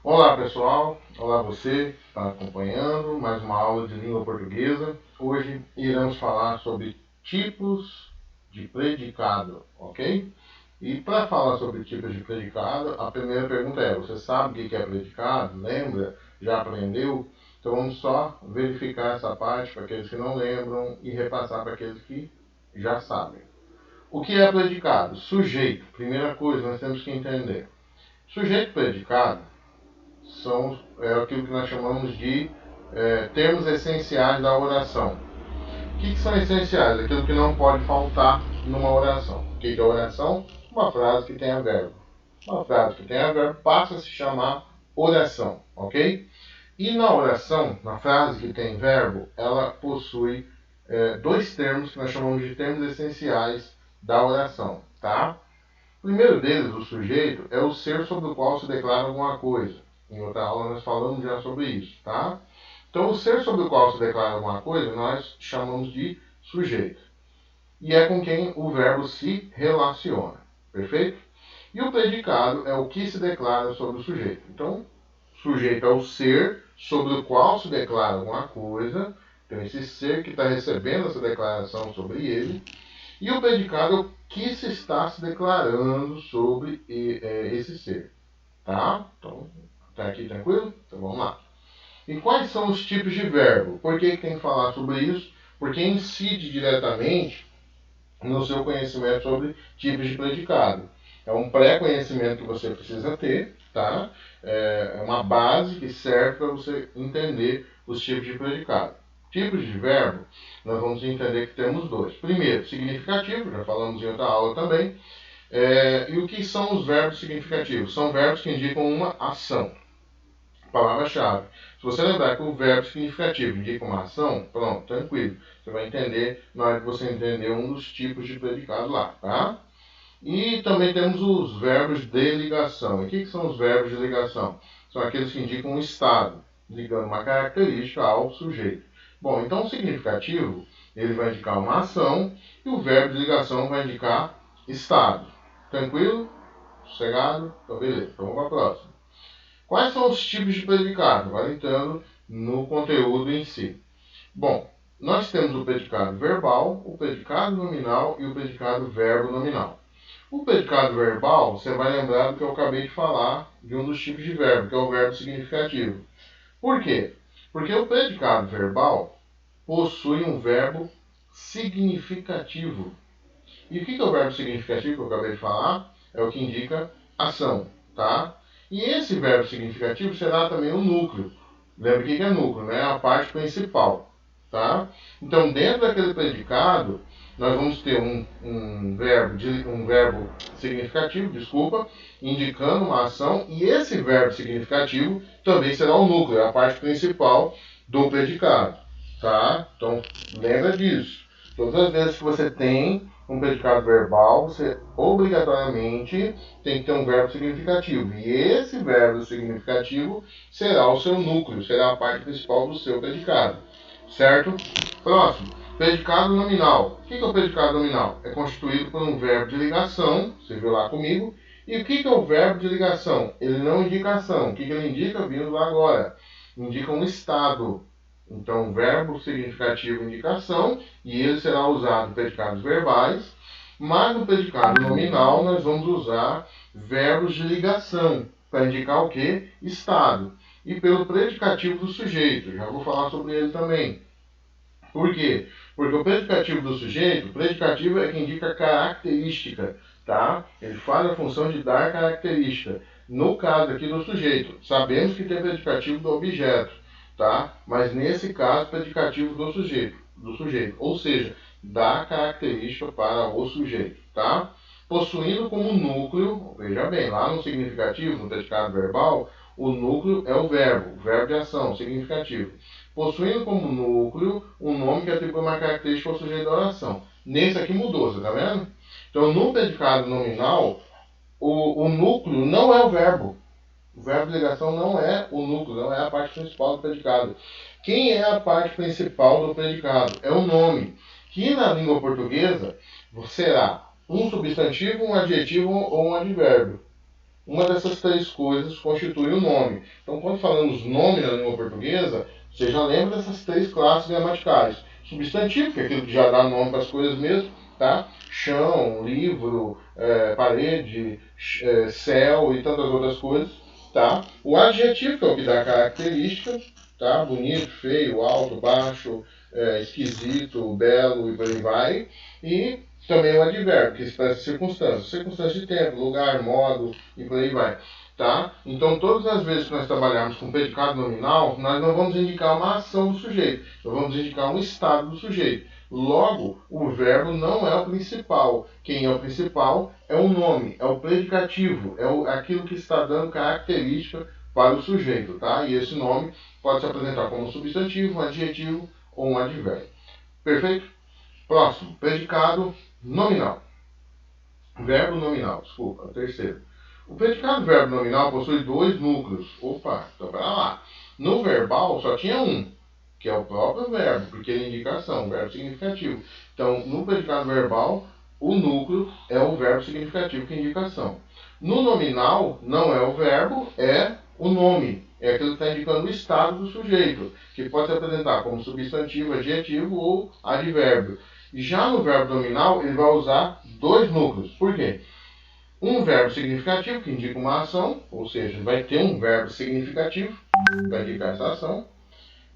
Olá pessoal, olá você que está acompanhando mais uma aula de língua portuguesa. Hoje iremos falar sobre tipos de predicado, ok? E para falar sobre tipos de predicado, a primeira pergunta é: você sabe o que é predicado? Lembra? Já aprendeu? Então vamos só verificar essa parte para aqueles que não lembram e repassar para aqueles que já sabem. O que é predicado? Sujeito. Primeira coisa, nós temos que entender. Sujeito e predicado são aquilo que nós chamamos de termos essenciais da oração. O que são essenciais? Aquilo que não pode faltar numa oração. O que é oração? Uma frase que tenha verbo. Uma frase que tenha verbo passa a se chamar oração, ok? E na oração, na frase que tem verbo, ela possui dois termos que nós chamamos de termos essenciais da oração, tá? O primeiro deles, o sujeito, é o ser sobre o qual se declara alguma coisa. Em outra aula nós falamos já sobre isso, tá? Então, o ser sobre o qual se declara alguma coisa, nós chamamos de sujeito. E é com quem o verbo se relaciona, perfeito? E o predicado é o que se declara sobre o sujeito. Então, sujeito é o ser sobre o qual se declara alguma coisa. Então, esse ser que está recebendo essa declaração sobre ele. E o predicado é o que se está se declarando sobre esse ser. Tá? Então, tá aqui tranquilo? Então vamos lá. E quais são os tipos de verbo? Por que tem que falar sobre isso? Porque incide diretamente no seu conhecimento sobre tipos de predicado. É um pré-conhecimento que você precisa ter, tá? É uma base que serve para você entender os tipos de predicado. Tipos de verbo, nós vamos entender que temos dois. Primeiro, significativo, já falamos em outra aula também. E o que são os verbos significativos? São verbos que indicam uma ação. Palavra-chave. Se você lembrar que o verbo significativo indica uma ação, pronto, tranquilo. Você vai entender na hora que você entender um dos tipos de predicado lá, tá? E também temos os verbos de ligação. E o que são os verbos de ligação? São aqueles que indicam um estado, ligando uma característica ao sujeito. Bom, então o significativo, ele vai indicar uma ação e o verbo de ligação vai indicar estado. Tranquilo? Sossegado? Então beleza, então vamos para a próxima. Quais são os tipos de predicado? Agora entrando no conteúdo em si. Bom, nós temos o predicado verbal, o predicado nominal e o predicado verbo nominal. O predicado verbal, você vai lembrar do que eu acabei de falar de um dos tipos de verbo, que é o verbo significativo. Por quê? Porque o predicado verbal possui um verbo significativo. E o que é o verbo significativo que eu acabei de falar? É o que indica ação, tá? E esse verbo significativo será também o núcleo. Lembra o que é núcleo, né? É a parte principal, tá? Então, dentro daquele predicado, nós vamos ter um verbo significativo, desculpa, indicando uma ação, e esse verbo significativo também será o núcleo, é a parte principal do predicado, tá? Então, lembra disso. Todas as vezes que você tem um predicado verbal, você obrigatoriamente tem que ter um verbo significativo. E esse verbo significativo será o seu núcleo, será a parte principal do seu predicado. Certo? Próximo. Predicado nominal. O que é o predicado nominal? É constituído por um verbo de ligação, você viu lá comigo. E o que é o verbo de ligação? Ele não indica ação. O que ele indica? Vindo lá agora. Indica um estado. Então, verbo significativo indicação, e ele será usado em predicados verbais, mas no predicado nominal nós vamos usar verbos de ligação, para indicar o que? Estado. E pelo predicativo do sujeito, já vou falar sobre ele também. Por quê? Porque o predicativo do sujeito, o predicativo é que indica característica, tá? Ele faz a função de dar característica. No caso aqui do sujeito, sabemos que tem predicativo do objeto, tá? Mas nesse caso, predicativo do sujeito, ou seja, dá característica para o sujeito, tá? Possuindo como núcleo, veja bem, lá no significativo, no predicado verbal, o núcleo é o verbo de ação, significativo. Possuindo como núcleo um nome que atribui uma característica ao sujeito da oração. Nesse aqui mudou, você está vendo? Então, no predicado nominal, o núcleo não é o verbo. O verbo de ligação não é o núcleo, não é a parte principal do predicado. Quem é a parte principal do predicado? É o nome, que na língua portuguesa será um substantivo, um adjetivo ou um advérbio. uma dessas três coisas constitui o nome. Então, quando falamos nome na língua portuguesa, você já lembra dessas três classes gramaticais. Substantivo, que é aquilo que já dá nome para as coisas mesmo, tá? Chão, livro, parede, céu e tantas outras coisas, tá? O adjetivo, que é o que dá característica, tá? Bonito, feio, alto, baixo, esquisito, belo e por aí vai. E também o advérbio, que expressa circunstâncias. Circunstâncias de tempo, lugar, modo e por aí vai. Tá? Então, todas as vezes que nós trabalharmos com predicado nominal, nós não vamos indicar uma ação do sujeito, nós vamos indicar um estado do sujeito. Logo, o verbo não é o principal. Quem é o principal é o nome, é o predicativo, aquilo que está dando característica para o sujeito. Tá? E esse nome pode se apresentar como um substantivo, um adjetivo ou um advérbio. Perfeito? Próximo, predicado nominal. Verbo nominal, desculpa, terceiro. O predicado verbo nominal possui dois núcleos. Opa, então pera lá. No verbal só tinha um, que é o próprio verbo, porque ele é indicação, verbo significativo. Então, no predicado verbal, o núcleo é o verbo significativo, que é indicação. No nominal, não é o verbo, é o nome. É aquilo que está indicando o estado do sujeito, que pode se apresentar como substantivo, adjetivo ou advérbio. Já no verbo nominal, ele vai usar dois núcleos. Por quê? Um verbo significativo, que indica uma ação, ou seja, vai ter um verbo significativo, vai indicar essa ação,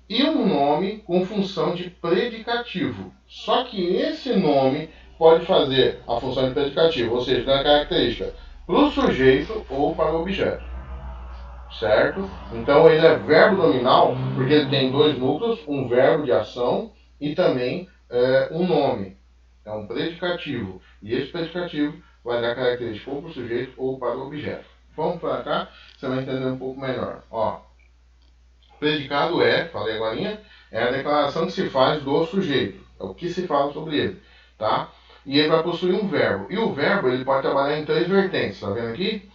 e um nome com função de predicativo. Só que esse nome pode fazer a função de predicativo, ou seja, dar característica para o sujeito ou para o objeto. Certo? Então ele é verbo nominal porque ele tem dois núcleos, um verbo de ação e também um nome. É um predicativo. E esse predicativo vai dar característica ou para o sujeito ou para o objeto. Vamos para cá, você vai entender um pouco melhor. Ó, predicado falei agora, é a declaração que se faz do sujeito. É o que se fala sobre ele. Tá? E ele vai possuir um verbo. E o verbo ele pode trabalhar em três vertentes. Está vendo aqui?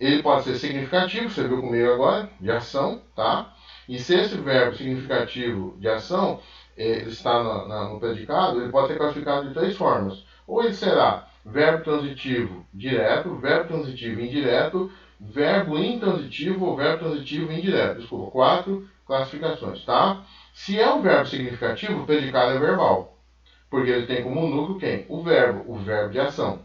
Ele pode ser significativo, você viu comigo agora, de ação, tá? E se esse verbo significativo de ação ele está no predicado, ele pode ser classificado de três formas. Ou ele será verbo transitivo direto, verbo transitivo indireto, verbo intransitivo ou verbo transitivo indireto. Desculpa, 4 classificações, tá? Se é um verbo significativo, o predicado é verbal, porque ele tem como núcleo quem? O verbo de ação.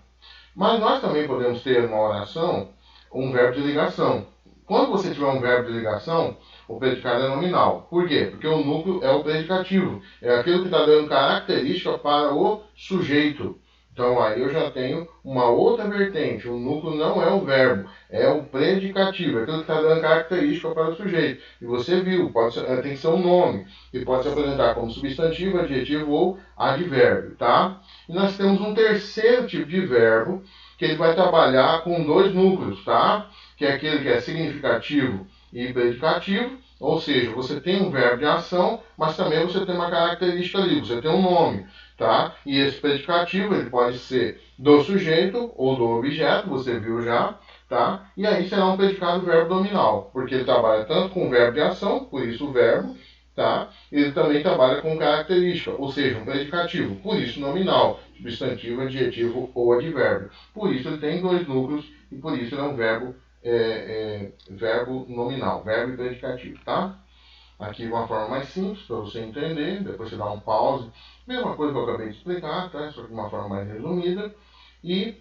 Mas nós também podemos ter uma oração um verbo de ligação. Quando você tiver um verbo de ligação, o predicado é nominal. Por quê? Porque o núcleo é o predicativo. É aquilo que está dando característica para o sujeito. Então aí eu já tenho uma outra vertente. O núcleo não é o verbo, é o predicativo. É aquilo que está dando característica para o sujeito. E você viu, tem que ser um nome. E pode se apresentar como substantivo, adjetivo ou advérbio. Tá? E nós temos um terceiro tipo de verbo que ele vai trabalhar com dois núcleos, tá? Que é aquele que é significativo e predicativo, ou seja, você tem um verbo de ação, mas também você tem uma característica ali, você tem um nome, tá? E esse predicativo, ele pode ser do sujeito ou do objeto, você viu já, tá? E aí será um predicado verbo nominal, porque ele trabalha tanto com o verbo de ação, por isso o verbo, tá? Ele também trabalha com característica, ou seja, um predicativo, por isso nominal, substantivo, adjetivo ou advérbio. Por isso ele tem dois núcleos e por isso ele é um verbo nominal, verbo e predicativo, tá? Aqui uma forma mais simples para você entender, depois você dá um pause, mesma coisa que eu acabei de explicar, tá? Só que de uma forma mais resumida. E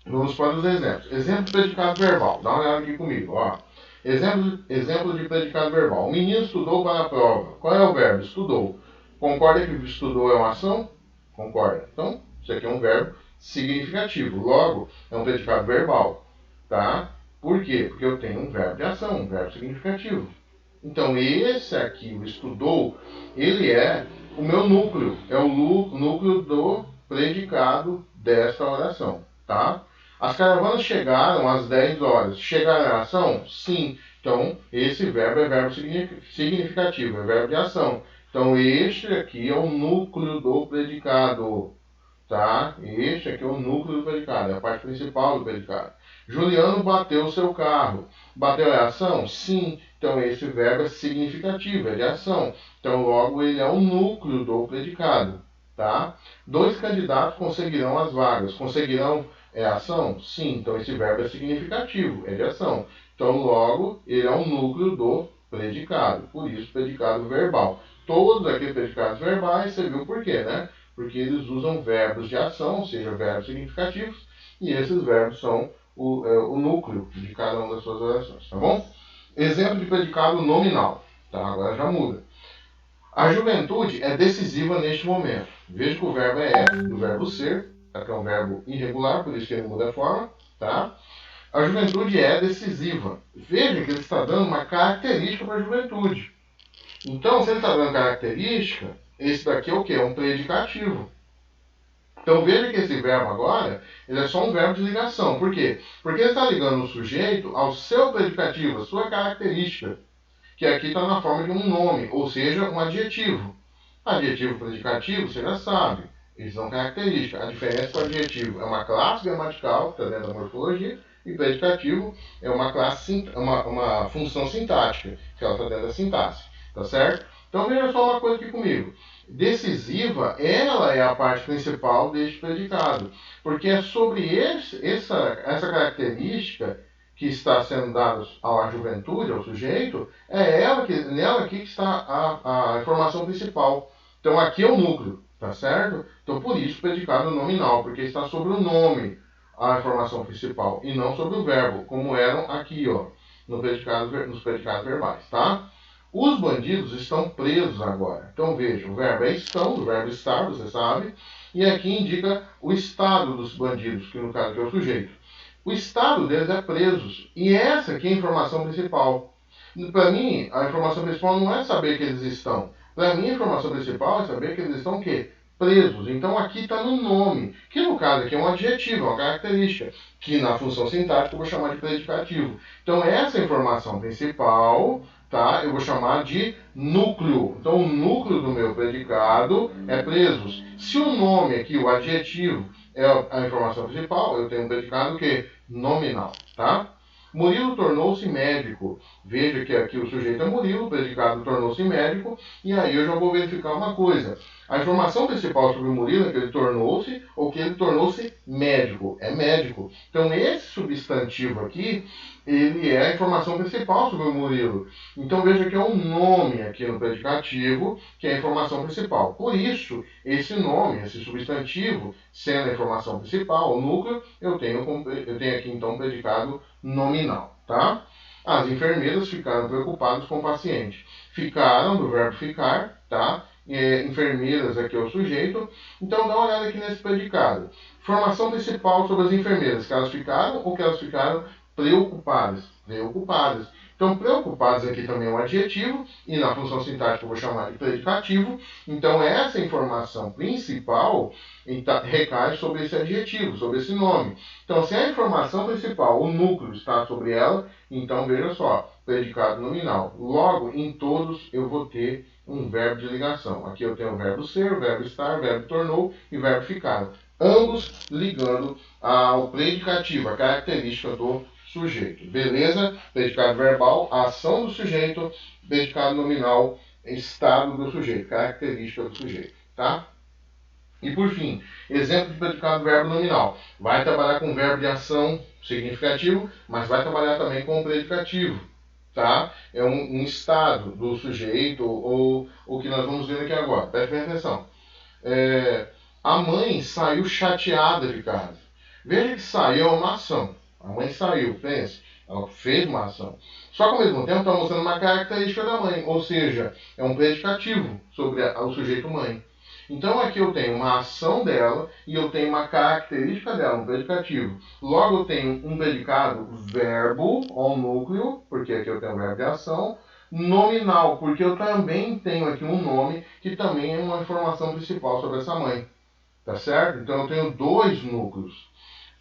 vamos para os exemplos. Exemplo de predicado verbal, dá uma olhada aqui comigo, ó. Exemplo de predicado verbal. O menino estudou para a prova. Qual é o verbo? Estudou. Concorda que estudou é uma ação? Concorda. Então, isso aqui é um verbo significativo. Logo, é um predicado verbal. Tá? Por quê? Porque eu tenho um verbo de ação, um verbo significativo. Então, esse aqui, o estudou, ele é o meu núcleo. É o núcleo do predicado desta oração. Tá? As caravanas chegaram às 10 horas. Chegaram à ação? Sim. Então, esse verbo é verbo significativo, é verbo de ação. Então, este aqui é o núcleo do predicado. Tá? Este aqui é o núcleo do predicado, é a parte principal do predicado. Juliano bateu o seu carro. Bateu é ação? Sim. Então, esse verbo é significativo, é de ação. Então, logo, ele é o núcleo do predicado. Tá? 2 candidatos conseguirão as vagas. Conseguirão É ação? Sim, então esse verbo é significativo, é de ação. Então, logo, ele é um núcleo do predicado, por isso predicado verbal. Todos aqueles predicados verbais, você viu por quê, né? Porque eles usam verbos de ação, ou seja, verbos significativos, e esses verbos são o núcleo de cada uma das suas orações, tá bom? Exemplo de predicado nominal, tá? Agora já muda. A juventude é decisiva neste momento. Veja que o verbo é do verbo ser, tá? Que é um verbo irregular, por isso que ele muda a forma, tá? A juventude é decisiva. Veja que ele está dando uma característica para a juventude. Então, se ele está dando característica, esse daqui é o quê? É um predicativo. Então veja que esse verbo agora, ele é só um verbo de ligação. Por quê? Porque ele está ligando o sujeito ao seu predicativo, a sua característica, que aqui está na forma de um nome, ou seja, um adjetivo. Adjetivo predicativo, você já sabe, eles são características. A diferença do adjetivo é uma classe gramatical, que está dentro da morfologia, e predicativo é uma classe, uma função sintática, que ela está dentro da sintaxe, tá certo? Então veja só uma coisa aqui comigo. Decisiva, ela é a parte principal deste predicado, porque é sobre essa característica que está sendo dada à juventude, ao sujeito, nela aqui que está a informação principal. Então aqui é o núcleo, tá certo? Então por isso predicado nominal, porque está sobre o nome a informação principal e não sobre o verbo, como eram aqui, ó, nos predicados verbais, tá? Os bandidos estão presos agora. Então veja, o verbo é estão, do verbo estar, você sabe, e aqui indica o estado dos bandidos, que no caso aqui é o sujeito. O estado deles é presos, e essa aqui é a informação principal. Para mim, a informação principal não é saber que eles estão. Para mim, a informação principal é saber que eles estão o quê? Presos. Então aqui está no nome, que no caso aqui é um adjetivo, uma característica, que na função sintática eu vou chamar de predicativo. Então essa informação principal, tá? Eu vou chamar de núcleo. Então o núcleo do meu predicado é presos. Se o nome aqui, o adjetivo, é a informação principal, eu tenho um predicado que nominal, tá? Murilo tornou-se médico. Veja que aqui o sujeito é Murilo, o predicado tornou-se médico, e aí eu já vou verificar uma coisa. A informação principal sobre o Murilo é que ele tornou-se ou que ele tornou-se médico. É médico. Então esse substantivo aqui, ele é a informação principal sobre o Murilo. Então veja que é um nome aqui no predicativo, que é a informação principal. Por isso, esse nome, esse substantivo, sendo a informação principal, o núcleo, eu tenho aqui então um predicado nominal, tá? As enfermeiras ficaram preocupadas com o paciente. Ficaram, do verbo ficar, tá? Enfermeiras aqui é o sujeito. Então dá uma olhada aqui nesse predicado. Formação principal sobre as enfermeiras, que elas ficaram ou que elas ficaram preocupadas. Preocupadas. Então, preocupadas aqui também é um adjetivo, e na função sintática eu vou chamar de predicativo. Então, essa informação principal recai sobre esse adjetivo, sobre esse nome. Então, se a informação principal, o núcleo, está sobre ela, então veja só, predicado nominal. Logo, em todos eu vou ter um verbo de ligação. Aqui eu tenho o verbo ser, o verbo estar, o verbo tornou e o verbo ficar. Ambos ligando ao predicativo, a característica do sujeito. Beleza? Predicado verbal, ação do sujeito. Predicado nominal, estado do sujeito, característica do sujeito. Tá? E por fim, exemplo de predicado verbo nominal. Vai trabalhar com verbo de ação significativo, mas vai trabalhar também com predicativo. Tá? É um estado do sujeito, ou o que nós vamos ver aqui agora. Preste bem atenção. A mãe saiu chateada de casa. Veja que saiu é uma ação. A mãe saiu, pense, ela fez uma ação. Só que ao mesmo tempo está mostrando uma característica da mãe, ou seja, é um predicativo sobre o sujeito mãe. Então aqui eu tenho uma ação dela e eu tenho uma característica dela, um predicativo. Logo eu tenho um predicado verbo, ou núcleo, porque aqui eu tenho um verbo de ação, nominal, porque eu também tenho aqui um nome que também é uma informação principal sobre essa mãe. Tá certo? Então eu tenho dois núcleos.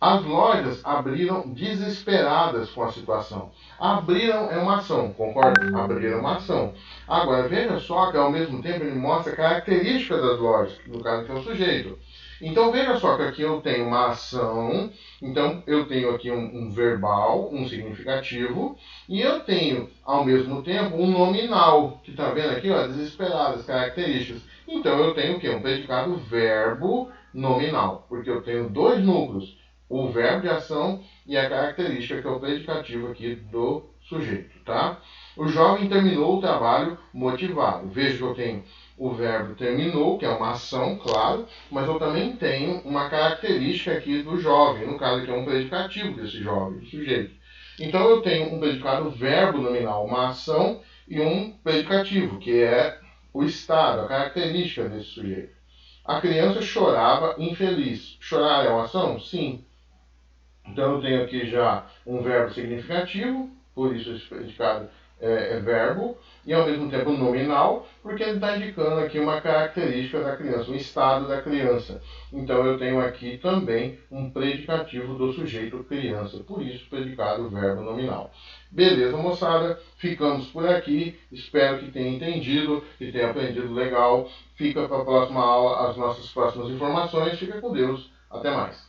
As lojas abriram desesperadas com a situação. Abriram é uma ação, concorda? Abriram é uma ação. Agora, veja só que ao mesmo tempo ele mostra características das lojas, no caso que é o sujeito. Então veja só que aqui eu tenho uma ação, então eu tenho aqui um verbal, um significativo, e eu tenho ao mesmo tempo um nominal, que está vendo aqui, ó, desesperadas, características. Então eu tenho o quê? Um predicado verbo nominal, porque eu tenho dois núcleos. o verbo de ação e a característica, que é o predicativo aqui do sujeito, tá? O jovem terminou o trabalho motivado. Veja que eu tenho o verbo terminou, que é uma ação, claro, mas eu também tenho uma característica aqui do jovem, no caso aqui é um predicativo desse jovem, do sujeito. Então eu tenho um predicado verbo nominal, uma ação, e um predicativo, que é o estado, a característica desse sujeito. A criança chorava infeliz. Chorar é uma ação? Sim. Então eu tenho aqui já um verbo significativo, por isso esse predicado é verbo, e ao mesmo tempo nominal, porque ele está indicando aqui uma característica da criança, um estado da criança. Então eu tenho aqui também um predicativo do sujeito criança, por isso predicado verbo nominal. Beleza, moçada? Ficamos por aqui. Espero que tenha entendido, que tenha aprendido legal. Fica para a próxima aula as nossas próximas informações. Fica com Deus. Até mais.